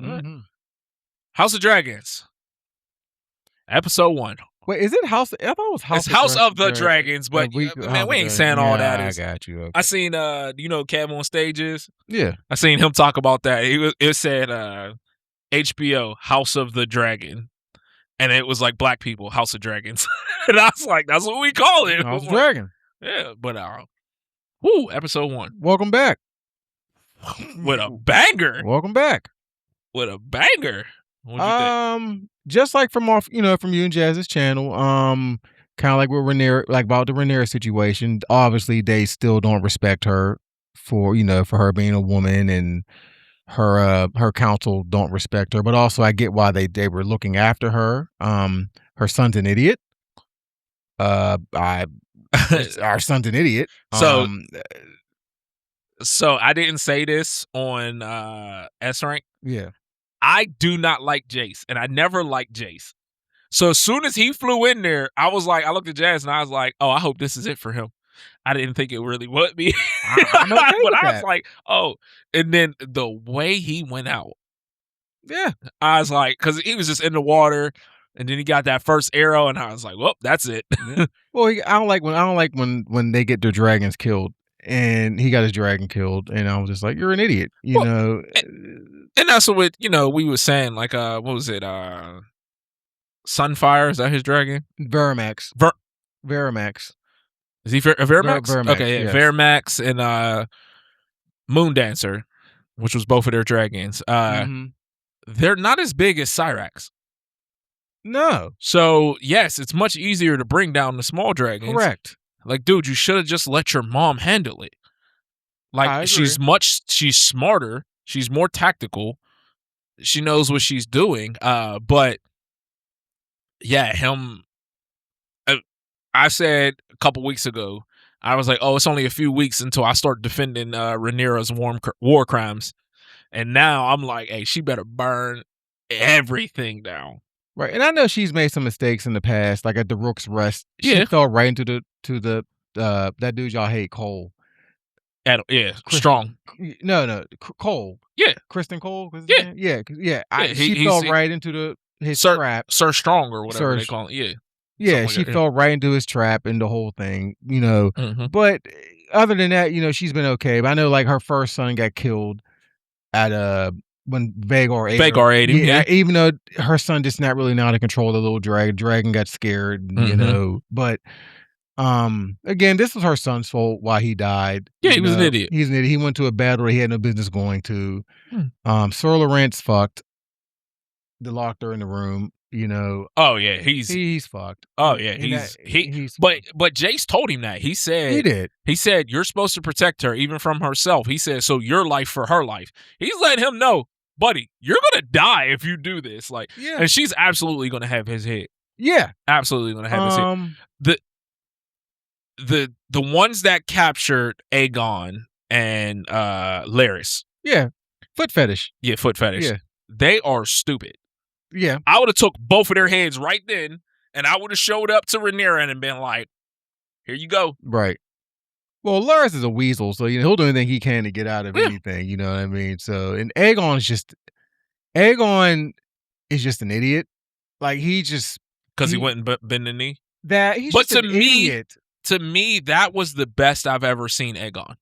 Right. Mm-hmm. House of Dragons, episode 1. Wait, is it House? I thought it was House. It's House of the Dragons, but man, we ain't saying all that. I got you. Okay. I seen Kev on Stages. Yeah. I seen him talk about that. It said HBO House of the Dragon, and it was like black people House of Dragons, and I was like, that's what we call it. House of Dragon. Yeah, but episode 1. Welcome back. With a banger. Welcome back. With a banger. What'd you think? Just like from from you and Jazz's channel, kind of like with Rhaenyra, like about the Rhaenyra situation. Obviously, they still don't respect her for her being a woman, and her council don't respect her. But also, I get why they were looking after her. Her son's an idiot. Our son's an idiot. So I didn't say this on S Rank. Yeah. I do not like Jace, and I never liked Jace. So as soon as he flew in there, I looked at Jazz, and I was like, oh, I hope this is it for him. I didn't think it really would be. I'm okay with I that. was like, oh. And then the way he went out. Yeah. I was like, because he was just in the water, and then he got that first arrow, and I was like, well, that's it. Yeah. Well, I don't like when they get their dragons killed. And he got his dragon killed, and I was just like, "You're an idiot," And that's what we were saying. Like, what was it? Sunfire, is that his dragon? Veramax. Veramax. Is he Veramax? Veramax? Okay, yeah, yes. Veramax and Moon Dancer, which was both of their dragons. They're not as big as Cyrax. No. So yes, it's much easier to bring down the small dragons. Correct. Like, dude, you should have just let your mom handle it. Like, she's smarter. She's more tactical. She knows what she's doing. But yeah, him. I said a couple weeks ago, I was like, oh, it's only a few weeks until I start defending Rhaenyra's war crimes. And now I'm like, hey, she better burn everything down. Right. And I know she's made some mistakes in the past, like at the Rook's Rest. She fell right into the that dude y'all hate, Cole. Strong. No, Cole. Yeah. Kristen Cole? Yeah. She fell right into his trap. Sir Strong or whatever they call it. Yeah. Yeah, she fell right into his trap and the whole thing, But other than that, she's been okay. But I know, like, her first son got killed at when Vagar ate him. Yeah, even though her son just not really know how to control the little dragon. Dragon got scared, But again, this was her son's fault why he died. Yeah, he was an idiot. He's an idiot. He went to a battle he had no business going to. Sir Lawrence fucked. They locked her in the room. Oh yeah, he's fucked. Oh yeah, he's but Jace told him that. He said he did. He said you're supposed to protect her even from herself. He said so your life for her life. He's letting him know, buddy, you're gonna die if you do this. Like, yeah. And she's absolutely gonna have his head. Yeah, absolutely gonna have his head. The ones that captured Aegon and Larys. Yeah, foot fetish. Yeah, foot fetish. Yeah, they are stupid. Yeah, I would have took both of their heads right then, and I would have showed up to Rhaenyra and been like, "Here you go." Right. Well, Larys is a weasel, so he'll do anything he can to get out of anything. You know what I mean? So, and Aegon is just an idiot. Like because he went and bent the knee. That he's but just an idiot. To me, that was the best I've ever seen Aegon.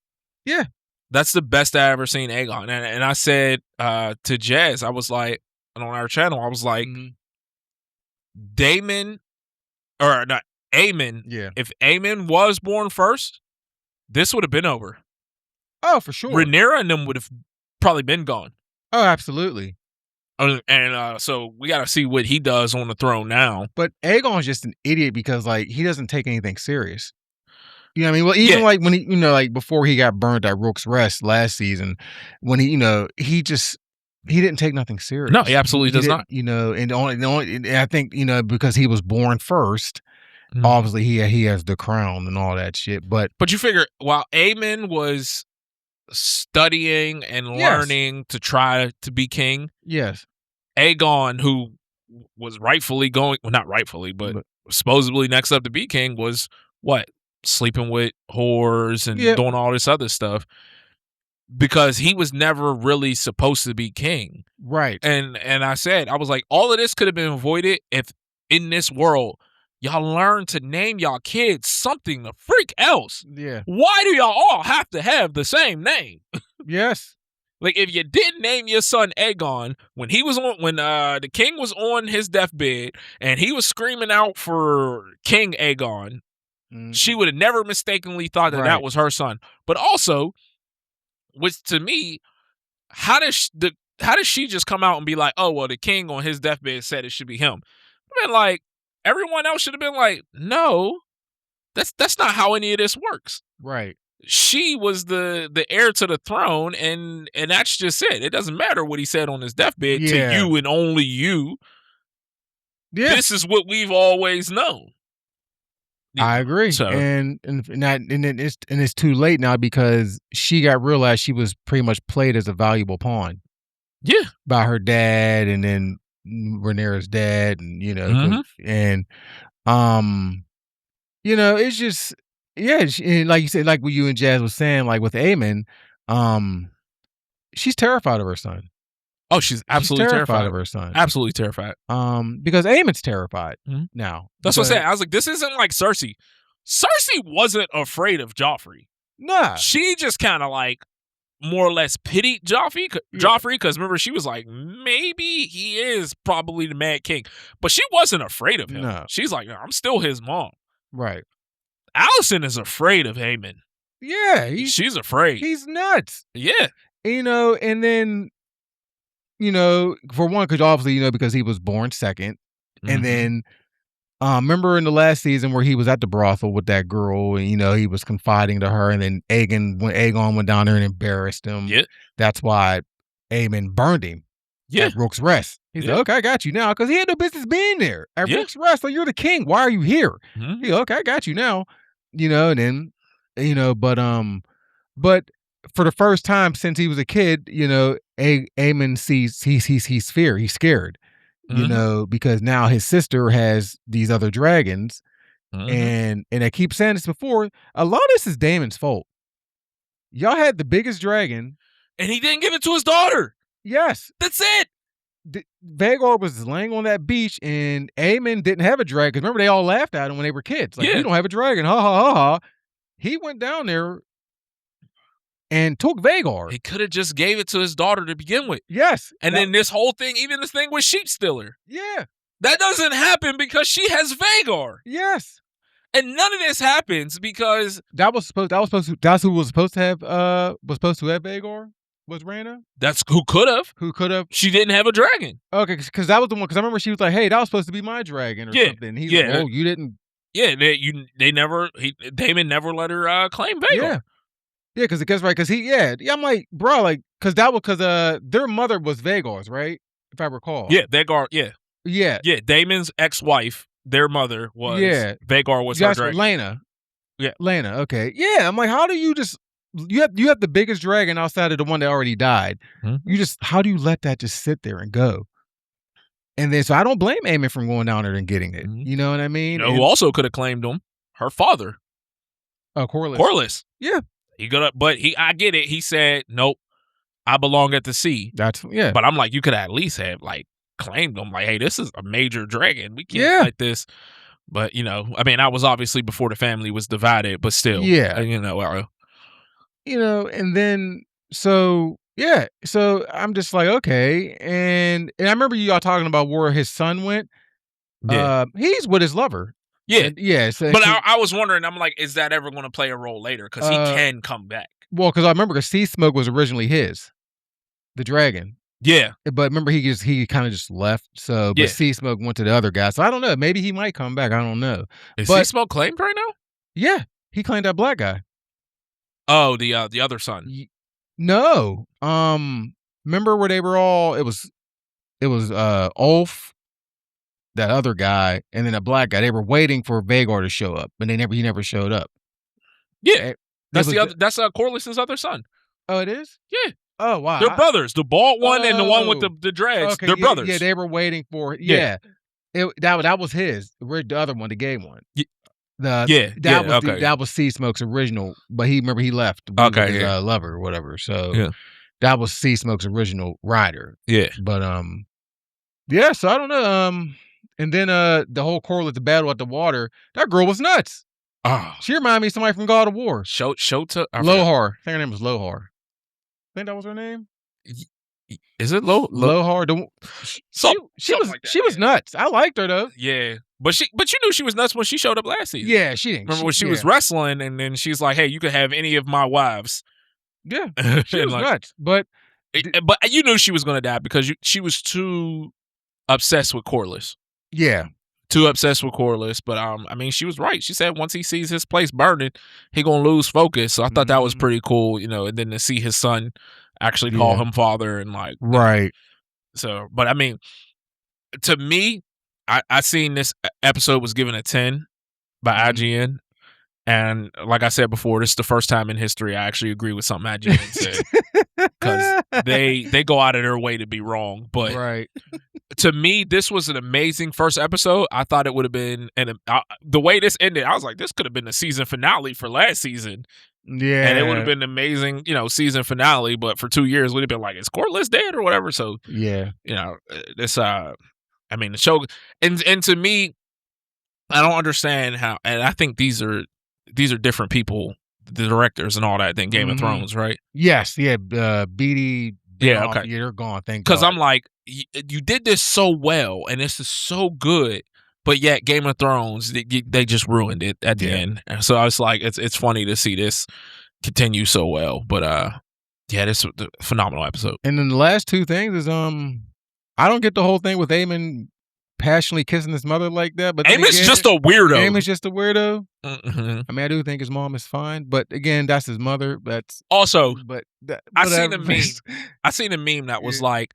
Yeah, that's the best I ever seen Aegon. And I said to Jazz, I was like. And on our channel, I was like, Aemon. Yeah. If Aemon was born first, this would have been over. Oh, for sure. Rhaenyra and them would have probably been gone. Oh, absolutely. And so we got to see what he does on the throne now. But Aegon's just an idiot because, like, he doesn't take anything serious. You know what I mean? Well, even like when he, like before he got burned at Rook's Rest last season, when he didn't take nothing serious. No, he absolutely does not. And I think, because he was born first, obviously he has the crown and all that shit. But you figure while Aemon was studying and learning to try to be king, yes, Aegon, who was rightfully not rightfully, but supposedly next up to be king, was what? Sleeping with whores and doing all this other stuff. because he was never really supposed to be king. Right. And I said, I was like, all of this could have been avoided if in this world y'all learn to name y'all kids something the freak else. Yeah. Why do y'all all have to have the same name? Yes. Like, if you didn't name your son Aegon when the king was on his deathbed and he was screaming out for King Aegon, she would have never mistakenly thought that that was her son. But also, which to me, how does she just come out and be like, oh well, the king on his deathbed said it should be him? I mean, like, everyone else should have been like, no, that's not how any of this works. Right. She was the heir to the throne, and that's just it. It doesn't matter what he said on his deathbed to you and only you. Yeah. This is what we've always known. I agree. So, and it's too late now because she realized she was pretty much played as a valuable pawn. Yeah. By her dad, and then Rhaenyra's dad, and it's just like you said, like what you and Jazz was saying, like with Aemon, she's terrified of her son. Oh, she's absolutely terrified of her son. Absolutely terrified. Because Aemon's terrified now. That's what I said. I was like, this isn't like Cersei. Cersei wasn't afraid of Joffrey. Nah. She just kind of like more or less pitied Joffrey, because remember, she was like, maybe he is probably the Mad King, but she wasn't afraid of him. No. She's like, I'm still his mom. Right. Alicent is afraid of Aemon. Yeah. She's afraid. He's nuts. Yeah. And then, for one, because obviously, because he was born second. And then, remember in the last season where he was at the brothel with that girl, and, he was confiding to her, and then Aegon went down there and embarrassed him. Yeah. That's why Aemon burned him. Yeah. At Rook's Rest. He's like, okay, I got you now, because he had no business being there. At Rook's Rest, like, you're the king. Why are you here? He's like, okay, I got you now. And then, but for the first time since he was a kid, Aemon sees he's fear. He's scared. Because now his sister has these other dragons, and I keep saying this before, a lot of this is Daemon's fault. Y'all had the biggest dragon, and he didn't give it to his daughter. Yes, that's it. Vhagar was laying on that beach, and Aemon didn't have a dragon. Remember, they all laughed at him when they were kids. Like, you don't have a dragon, ha ha ha ha. He went down there and took Vhagar. He could have just gave it to his daughter to begin with. Yes. And then this whole thing, even this thing with Sheep Stealer. Yeah. That doesn't happen because she has Vhagar. Yes. And none of this happens because that's who was supposed to have Vhagar? Was Rhaena? That's who could have. Who could have? She didn't have a dragon. Okay, because that was the one. Because I remember she was like, "Hey, that was supposed to be my dragon," or something. He's like, "Oh, you didn't." Yeah, Daemon never let her claim Vhagar. Yeah. Yeah, because I'm like, bro, like, because their mother was Vhagar's, right? If I recall. Yeah, Vhagar. Yeah. Daemon's ex-wife, their mother was. Yeah. Vhagar was her dragon. Laena. Yeah. Laena. Okay. Yeah. I'm like, how do you just? You have the biggest dragon outside of the one that already died. How do you let that just sit there and go? And then, so I don't blame Aemon from going down there and getting it. You know what I mean? Who also could have claimed him? Her father. Corlys. Corlys. Yeah. I get it. He said, nope, I belong at the sea. But I'm like, you could at least have like claimed him. Like, hey, this is a major dragon. We can't like this. But, I was obviously before the family was divided, but still. Yeah. And then, so I'm just like, okay. And I remember y'all talking about where his son went. Yeah. He's with his lover. Yeah. So, but I was wondering, I'm like, is that ever going to play a role later? Because he can come back. Well, because I remember Sea Smoke was originally his, the dragon. Yeah. But remember, he kind of just left. So, but Sea Smoke went to the other guy. So I don't know. Maybe he might come back. I don't know. Is Sea Smoke claimed right now? Yeah. He claimed that black guy. Oh, the other son. No. Remember where they were all? It was Ulf, that other guy, and then a black guy. They were waiting for Vhagar to show up, but he never showed up. Yeah, that's Corlys's other son. Oh, it is? Yeah. Oh, wow. They're brothers. The bald one and the one with the dreads. Okay, they're brothers. Yeah, they were waiting for. Yeah. That was his. We're the other one, the gay one. Yeah. Okay. That was C Smoke's original, but he left to be with Okay, his, yeah. lover or whatever, so Yeah. that was C Smoke's original rider. Yeah. But, yeah, so I don't know, and then, the whole correlate, the battle at the water, that girl was nuts. Oh, She reminded me of somebody from God of War. Shota? I forgot. Lohar. I think her name was Lohar. I think that was her name? Is it Lo Lohar. She was nuts. I liked her though. Yeah. But you knew she was nuts when she showed up last season. Yeah, she didn't. Remember when she was wrestling and then she's like, "Hey, you can have any of my wives." Yeah, she And was like, nuts. But but you knew she was gonna die because she was too obsessed with Corliss. yeah, Too obsessed with Corliss. But I mean, she was right. She said once he sees his place burning, he gonna lose focus. So I thought that was pretty cool, and then to see his son actually call him father and like right. So, but I mean, to me, I seen this episode was given a 10 by IGN. And like I said before, this is the first time in history I actually agree with something IGN said. Because they go out of their way to be wrong. But right. to me, this was an amazing first episode. I thought it would have been, and the way this ended, I was like, this could have been the season finale for last season. Yeah. And it would have been an amazing, season finale. But for 2 years, we'd have been like, is Corliss dead or whatever? So, yeah. This, I mean, the show, and to me, I don't understand how, and I think these are different people, the directors and all that, than Game of Thrones, right? Yes, yeah. Beatty. Yeah, okay. Yeah, they're gone. Thank God. Because I'm like, you did this so well, and this is so good, but yet Game of Thrones, they just ruined it at the end. And so I was like, it's funny to see this continue so well, but yeah, this was a phenomenal episode. And then the last two things is I don't get the whole thing with Aemon passionately kissing his mother like that, but Aemon's just a weirdo. Aemon's just a weirdo. Mm-hmm. I mean, I do think his mom is fine, but again, that's his mother. That's also, I seen a meme. I seen a meme that was like,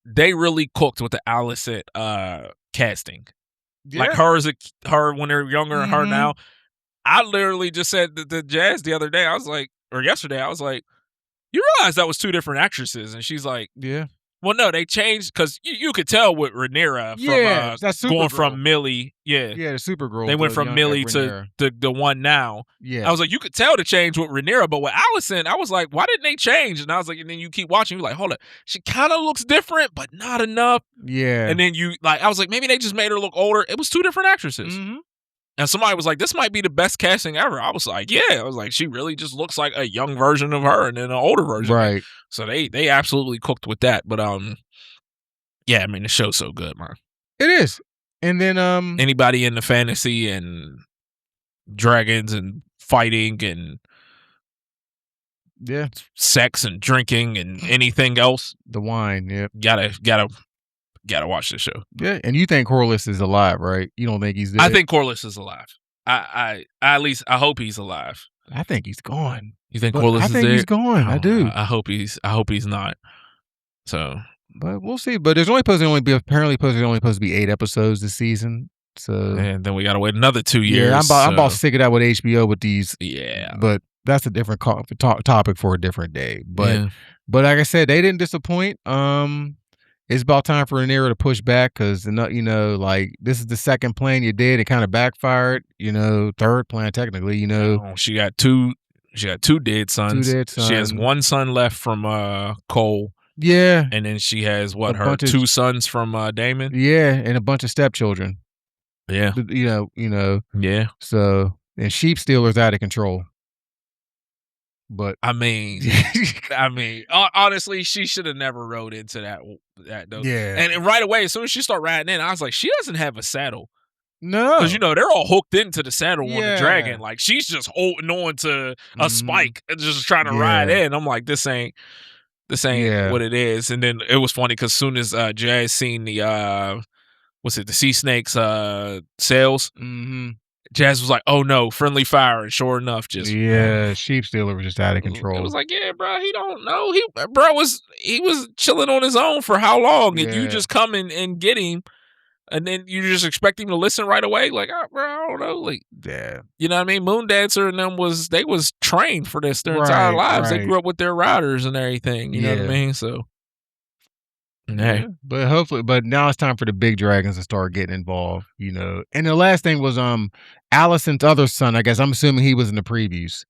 they really cooked with the Alicent casting. Yeah. Like her when they're younger and her now. I literally just said the Jazz the other day. I was like, or yesterday, I was like, you realize that was two different actresses? And she's like, yeah. Well, no, they changed because you could tell with Rhaenyra from that's going from Millie. Yeah, the Supergirl. They went from Millie to the one now. Yeah, I was like, you could tell the change with Rhaenyra, but with Alicent, I was like, why didn't they change? And I was like, and then you keep watching, you're like, hold up, she kind of looks different, but not enough. Yeah, and then I was like, maybe they just made her look older. It was two different actresses. Mm-hmm. And somebody was like, this might be the best casting ever. I was like, yeah. I was like, she really just looks like a young version of her and then an older version. Right. So they absolutely cooked with that. But yeah, I mean, the show's so good, man. It is. And then anybody into fantasy and dragons and fighting and sex and drinking and anything else, the wine, gotta watch this show. Yeah, and you think Corliss is alive, right? You don't think he's dead? I think Corliss is alive. I at least I hope he's alive. I think he's gone. You think Corliss is dead? I think he's gone. I do. I hope he's not. So, but we'll see. But there's apparently supposed to be 8 episodes this season. So, and then we gotta wait another 2 years. Yeah, I'm about sick of that with HBO with these. Yeah, but that's a different topic for a different day. But like I said, they didn't disappoint. It's about time for Rhaenyra to push back because like this is the second plan you did. It kind of backfired. Third plan technically. She got two dead sons. She has one son left from Cole. Yeah, and then she has her 2 sons from Daemon. Yeah, and a bunch of stepchildren. Yeah, Yeah. So and sheep stealers out of control. But I mean, honestly, she should have never rode into that though. Yeah, and right away, as soon as she started riding in, I was like, she doesn't have a saddle. No, because they're all hooked into the saddle on the dragon. Like she's just holding on to a spike and just trying to ride in. I'm like, this ain't what it is. And then it was funny because as soon as Jazz seen the the sea snakes sails. Jazz was like, "Oh no, friendly fire!" And sure enough, just sheep stealer was just out of control. It was like, yeah, bro, he don't know. He was chilling on his own for how long? And you just come and get him, and then you just expect him to listen right away. Like, bro, I don't know. Like, you know what I mean? Moon Dancer and them was trained for this their entire lives. They grew up with their riders and everything. You know what I mean? So Hey. But hopefully, but now it's time for the big dragons to start getting involved, And the last thing was Allison's other son. I guess I'm assuming he was in the previews.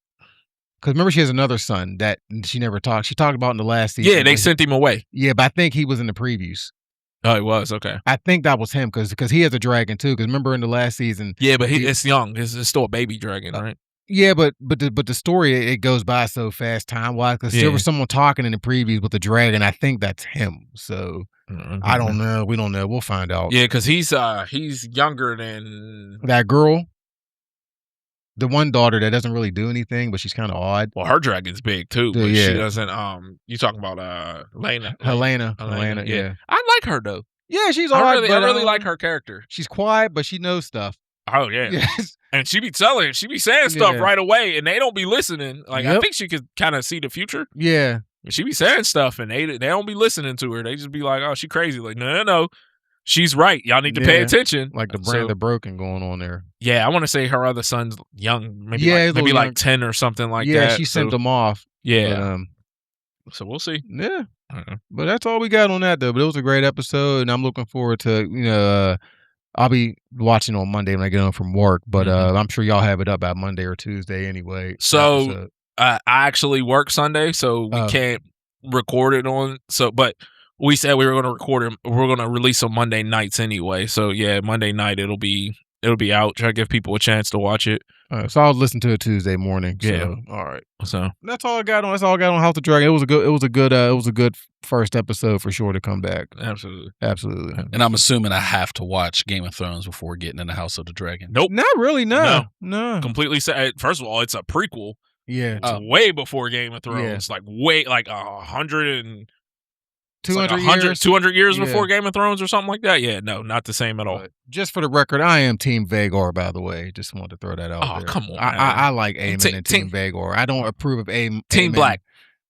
Because remember, she has another son that she never talked. She talked about in the last season. Yeah, they sent him away. Yeah, but I think he was in the previews. Oh, he was? Okay. I think that was him because he has a dragon too. Because remember in the last season. Yeah, but it's young. It's still a baby dragon, right? Yeah, but the story it goes by so fast time wise because there was someone talking in the previews with the dragon. I think that's him. So I don't know. We don't know. We'll find out. Yeah, because he's younger than that girl. The one daughter that doesn't really do anything, but she's kind of odd. Well, her dragon's big too, but she doesn't. You talking about Helena? Yeah, I like her though. Yeah, she's odd. I really like her character. She's quiet, but she knows stuff. Oh yeah, yes. And she be saying stuff right away, and they don't be listening. Like I think she could kind of see the future. Yeah, she be saying stuff, and they don't be listening to her. They just be like, "Oh, she crazy." Like, no. She's right. Y'all need to pay attention. Like the brand of broken going on there. Yeah, I want to say her other son's young, maybe like 10 or something like that. Yeah, she sent them off. Yeah. But, so we'll see. Yeah. But that's all we got on that though. But it was a great episode, and I'm looking forward to I'll be watching on Monday when I get home from work. But I'm sure y'all have it up by Monday or Tuesday anyway. So I actually work Sunday, so we can't record it on. But we said we were going to record it. We're going to release on Monday nights anyway. So yeah, Monday night it'll be out. Try to give people a chance to watch it. All right, so I'll listen to it Tuesday morning. So, yeah. All right. So that's all I got on. That's all I got on House of Dragon. It was a good first episode for sure to come back. Absolutely. And I'm assuming I have to watch Game of Thrones before getting into House of the Dragon. Nope. Not really. No. Completely. First of all, it's a prequel. Yeah. It's way before Game of Thrones. Yeah. Like 100 and 200 years before Game of Thrones or something like that. Yeah, no, not the same at all. But just for the record, I am Team Vhagar, by the way. Just wanted to throw that out there. Oh, come on. I like Aemon and Team Vhagar. I don't approve of Team Aemon. Black.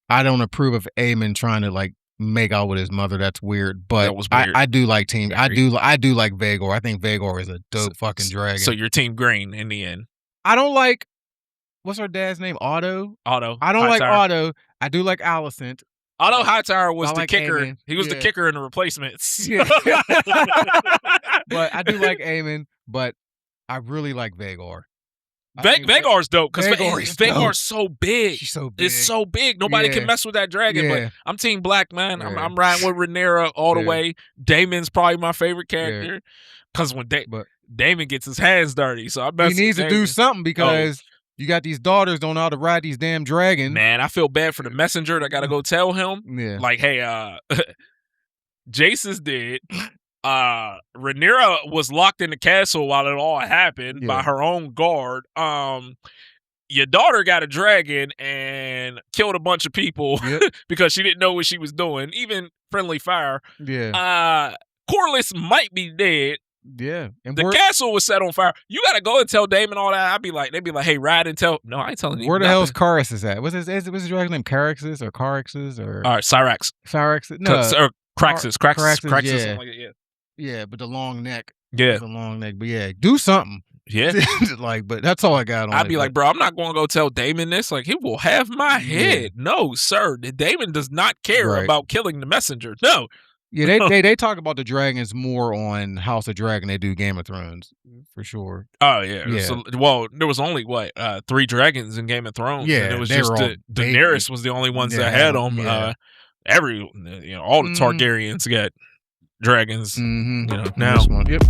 I don't approve of Aemon trying to make out with his mother. That's weird. But that was weird. I do like Team. I do like Vhagar. I think Vhagar is a dope fucking dragon. So you're Team Green in the end. I don't like. What's her dad's name? Otto. I don't like Otto. I do like Alicent. Otto Hightower was the kicker. Aemon. He was the kicker in the replacements. Yeah. But I do like Aemon, but I really like Vhagar. Vhagar's dope because Vhagar's so big. She's so big. It's so big. Nobody can mess with that dragon. But I'm Team Black, man. Yeah. I'm riding with Rhaenyra all the way. Daemon's probably my favorite character because when Daemon gets his hands dirty, so he needs to do something because. You got these daughters don't know how to ride these damn dragons. Man, I feel bad for the messenger that got to go tell him. Yeah. Like, hey, Jace's dead. Rhaenyra was locked in the castle while it all happened by her own guard. Your daughter got a dragon and killed a bunch of people because she didn't know what she was doing. Even Friendly Fire. Yeah. Corlys might be dead. Yeah, and the castle was set on fire. You got to go and tell Daemon all that. They'd be like, "Hey, ride and tell." No, I ain't telling you. Where the hell's Caraxes at? What's his dragon's name? Caraxes or Caraxes or? All right, Cyrax. No, or Craxus. Yeah. Like it, yeah, but the long neck. Yeah, the long neck. But yeah, do something. Yeah, but that's all I got on. I'd be like, bro, I'm not going to go tell Daemon this. Like, he will have my head. No, sir. Daemon does not care about killing the messenger. No. Yeah, they talk about the dragons more on House of Dragon. They do Game of Thrones for sure. Oh yeah. So, there was only 3 dragons in Game of Thrones. Yeah, and it was just Daenerys was the only ones that had them. Yeah. All the Targaryens got dragons. Mm-hmm. Now. Yep.